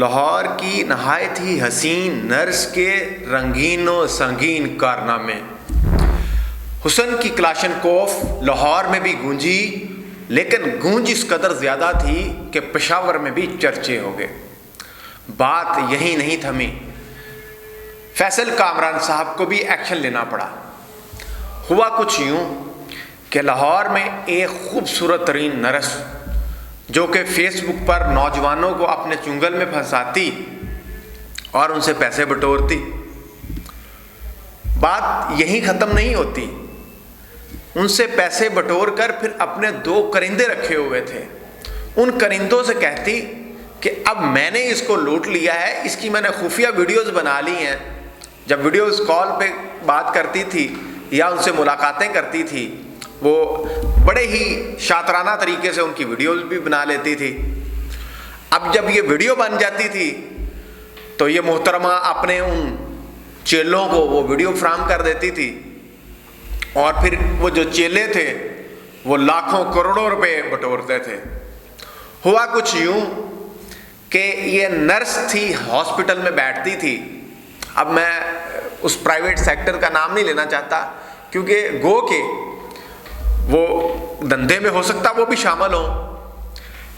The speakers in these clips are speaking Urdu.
لاہور کی نہایت ہی حسین نرس کے رنگین و سنگین کارنامے۔ حسن کی کلاشن کوف لاہور میں بھی گونجی، لیکن گونج اس قدر زیادہ تھی کہ پشاور میں بھی چرچے ہو گئے۔ بات یہی نہیں تھمی، فیصل کامران صاحب کو بھی ایکشن لینا پڑا۔ ہوا کچھ یوں کہ لاہور میں ایک خوبصورت ترین نرس جو کہ فیس بک پر نوجوانوں کو اپنے چنگل میں پھنساتی اور ان سے پیسے بٹورتی، بات یہی ختم نہیں ہوتی، ان سے پیسے بٹور کر پھر اپنے 2 کرندے رکھے ہوئے تھے، ان کرندوں سے کہتی کہ اب میں نے اس کو لوٹ لیا ہے، اس کی میں نے خفیہ ویڈیوز بنا لی ہیں۔ جب ویڈیوز کال پہ بات کرتی تھی یا ان سے ملاقاتیں کرتی تھی، وہ بڑے ہی شاطرانہ طریقے سے ان کی ویڈیوز بھی بنا لیتی تھی۔ اب جب یہ ویڈیو بن جاتی تھی تو یہ محترمہ اپنے ان چیلوں کو وہ ویڈیو فراہم کر دیتی تھی، اور پھر وہ جو چیلے تھے وہ لاکھوں کروڑوں روپے بٹورتے تھے۔ ہوا کچھ یوں کہ یہ نرس تھی، ہاسپٹل میں بیٹھتی تھی۔ اب میں اس پرائیویٹ سیکٹر کا نام نہیں لینا چاہتا، کیونکہ گو کہ وہ دندے میں ہو سکتا وہ بھی شامل ہوں،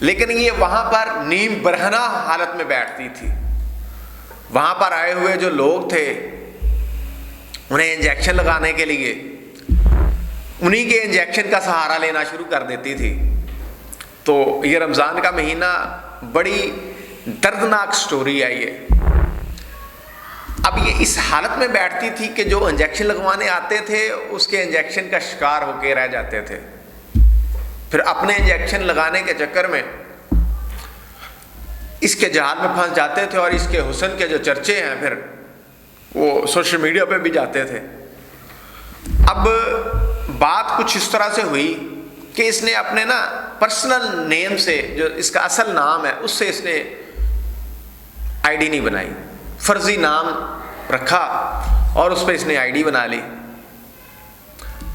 لیکن یہ وہاں پر نیم برہنہ حالت میں بیٹھتی تھی۔ وہاں پر آئے ہوئے جو لوگ تھے انہیں انجیکشن لگانے کے لیے انہی کے انجیکشن کا سہارا لینا شروع کر دیتی تھی۔ تو یہ رمضان کا مہینہ بڑی دردناک سٹوری ہے یہ۔ اب یہ اس حالت میں بیٹھتی تھی کہ جو انجیکشن لگوانے آتے تھے اس کے انجیکشن کا شکار ہو کے رہ جاتے تھے، پھر اپنے انجیکشن لگانے کے چکر میں اس کے جال میں پھنس جاتے تھے، اور اس کے حسن کے جو چرچے ہیں پھر وہ سوشل میڈیا پہ بھی جاتے تھے۔ اب بات کچھ اس طرح سے ہوئی کہ اس نے اپنے پرسنل نیم سے، جو اس کا اصل نام ہے، اس سے اس نے آئی ڈی نہیں بنائی، فرضی نام رکھا اور اس پہ اس نے آئی ڈی بنا لی۔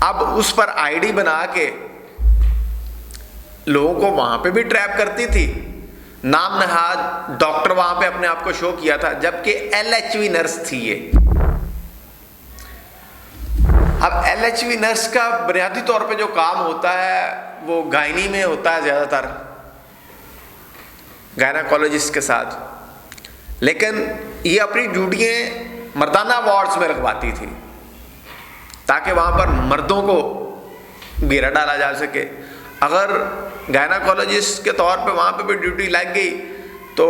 اب اس پر آئی ڈی بنا کے لوگوں کو وہاں پہ بھی ٹریپ کرتی تھی، نام نہاد ڈاکٹر وہاں پہ اپنے آپ کو شو کیا تھا، جبکہ LHV نرس تھی یہ۔ اب LHV نرس کا بنیادی طور پہ جو کام ہوتا ہے وہ گائنی میں ہوتا ہے، زیادہ تر گائناکولوجسٹ کے ساتھ، لیکن یہ اپنی ڈیوٹیاں مردانہ وارڈز میں رکھواتی تھی تاکہ وہاں پر مردوں کو گھیرا ڈالا جا سکے۔ اگر گائناکولوجسٹ کے طور پہ وہاں پہ بھی ڈیوٹی لگ گئی تو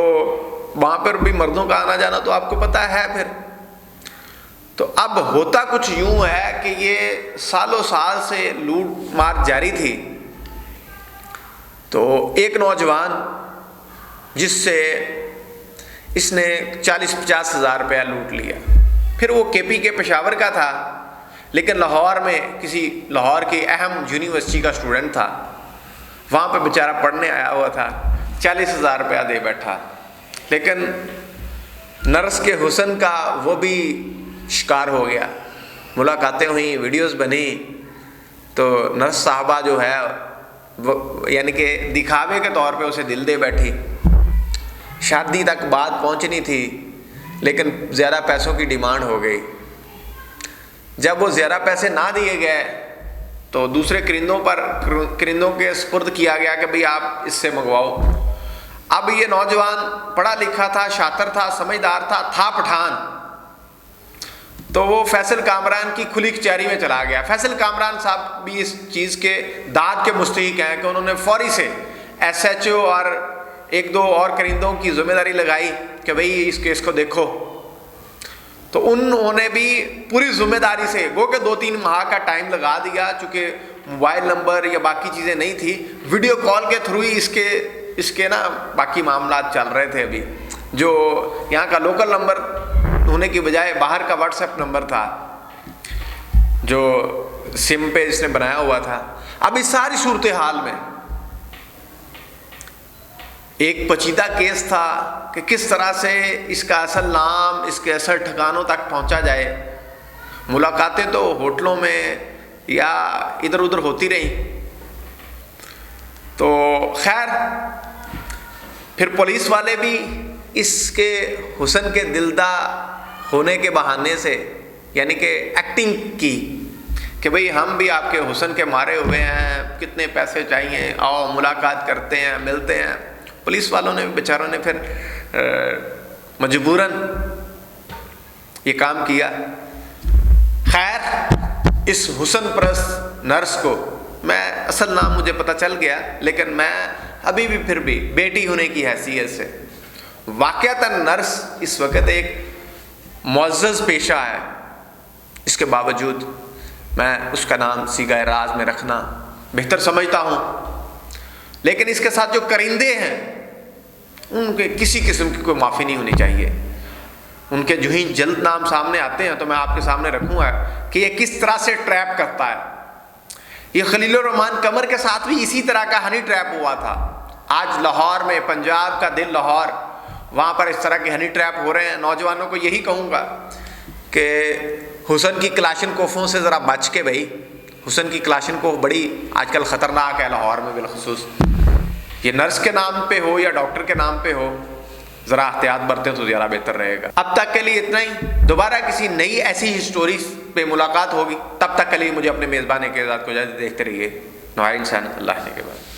وہاں پر بھی مردوں کا آنا جانا تو آپ کو پتہ ہے پھر۔ تو اب ہوتا کچھ یوں ہے کہ یہ سالوں سال سے لوٹ مار جاری تھی۔ تو ایک نوجوان جس سے اس نے 40-50 ہزار روپیہ لوٹ لیا، پھر وہ KP کے پشاور کا تھا، لیکن لاہور میں کسی لاہور کی اہم یونیورسٹی کا اسٹوڈنٹ تھا، وہاں پہ بیچارہ پڑھنے آیا ہوا تھا، 40 ہزار روپیہ دے بیٹھا، لیکن نرس کے حسن کا وہ بھی شکار ہو گیا۔ ملاقاتیں ہوئیں، ویڈیوز بنی، تو نرس صاحبہ جو ہے وہ یعنی کہ دکھاوے کے طور پہ اسے دل دے بیٹھی۔ شادی تک بات پہنچنی تھی، لیکن زیادہ پیسوں کی ڈیمانڈ ہو گئی۔ جب وہ زیادہ پیسے نہ دیے گئے تو دوسرے کرندوں کے سپرد کیا گیا کہ بھئی آپ اس سے منگواؤ۔ اب یہ نوجوان پڑھا لکھا تھا، شاطر تھا، سمجھدار تھا پٹھان، تو وہ فیصل کامران کی کھلی کچہری میں چلا گیا۔ فیصل کامران صاحب بھی اس چیز کے داد کے مستحق ہیں کہ انہوں نے فوری سے SHO اور 1-2 اور کرندوں کی ذمہ داری لگائی کہ بھئی اس کیس کو دیکھو۔ تو انہوں نے بھی پوری ذمہ داری سے گو کہ 2-3 ماہ کا ٹائم لگا دیا، چونکہ موبائل نمبر یا باقی چیزیں نہیں تھی، ویڈیو کال کے تھرو ہی اس کے باقی معاملات چل رہے تھے۔ ابھی جو یہاں کا لوکل نمبر ہونے کی بجائے باہر کا واٹس ایپ نمبر تھا جو سم پہ اس نے بنایا ہوا تھا۔ اب اس ساری صورتحال میں ایک پیچیدہ کیس تھا کہ کس طرح سے اس کا اصل نام، اس کے اصل ٹھکانوں تک پہنچا جائے۔ ملاقاتیں تو ہوٹلوں میں یا ادھر ادھر ہوتی رہیں۔ تو خیر پھر پولیس والے بھی اس کے حسن کے دلدا ہونے کے بہانے سے یعنی کہ ایکٹنگ کی کہ بھئی ہم بھی آپ کے حسن کے مارے ہوئے ہیں، کتنے پیسے چاہیے، آؤ ملاقات کرتے ہیں، ملتے ہیں۔ پولیس والوں نے بیچاروں نے پھر مجبوراً یہ کام کیا۔ خیر اس حسن پرست نرس کو، میں اصل نام مجھے پتہ چل گیا لیکن میں ابھی بھی پھر بھی بیٹی ہونے کی حیثیت سے، واقعتاً نرس اس وقت ایک معزز پیشہ ہے، اس کے باوجود میں اس کا نام صیغہ راز میں رکھنا بہتر سمجھتا ہوں۔ لیکن اس کے ساتھ جو کرندے ہیں ان کے کسی قسم کی کوئی معافی نہیں ہونی چاہیے۔ ان کے جو ہی جلد نام سامنے آتے ہیں تو میں آپ کے سامنے رکھوں گا کہ یہ کس طرح سے ٹریپ کرتا ہے۔ یہ خلیل الرحمان قمر کے ساتھ بھی اسی طرح کا ہنی ٹریپ ہوا تھا۔ آج لاہور میں، پنجاب کا دل لاہور، وہاں پر اس طرح کے ہنی ٹریپ ہو رہے ہیں۔ نوجوانوں کو یہی کہوں گا کہ حسن کی کلاشن کوفوں سے ذرا بچ کے، بھائی حسن کی کلاشن کوف بڑی آج کل خطرناک ہے لاہور میں بالخصوص۔ یہ نرس کے نام پہ ہو یا ڈاکٹر کے نام پہ ہو، ذرا احتیاط برتیں تو زیادہ بہتر رہے گا۔ اب تک کے لیے اتنا ہی، دوبارہ کسی نئی ایسی ہی سٹوریز پہ ملاقات ہوگی، تب تک کے لیے مجھے اپنے میزبان کے اعزاز کو اجازت دیکھتے رہیے۔ نوائر انسان، اللہ نے کے بعد۔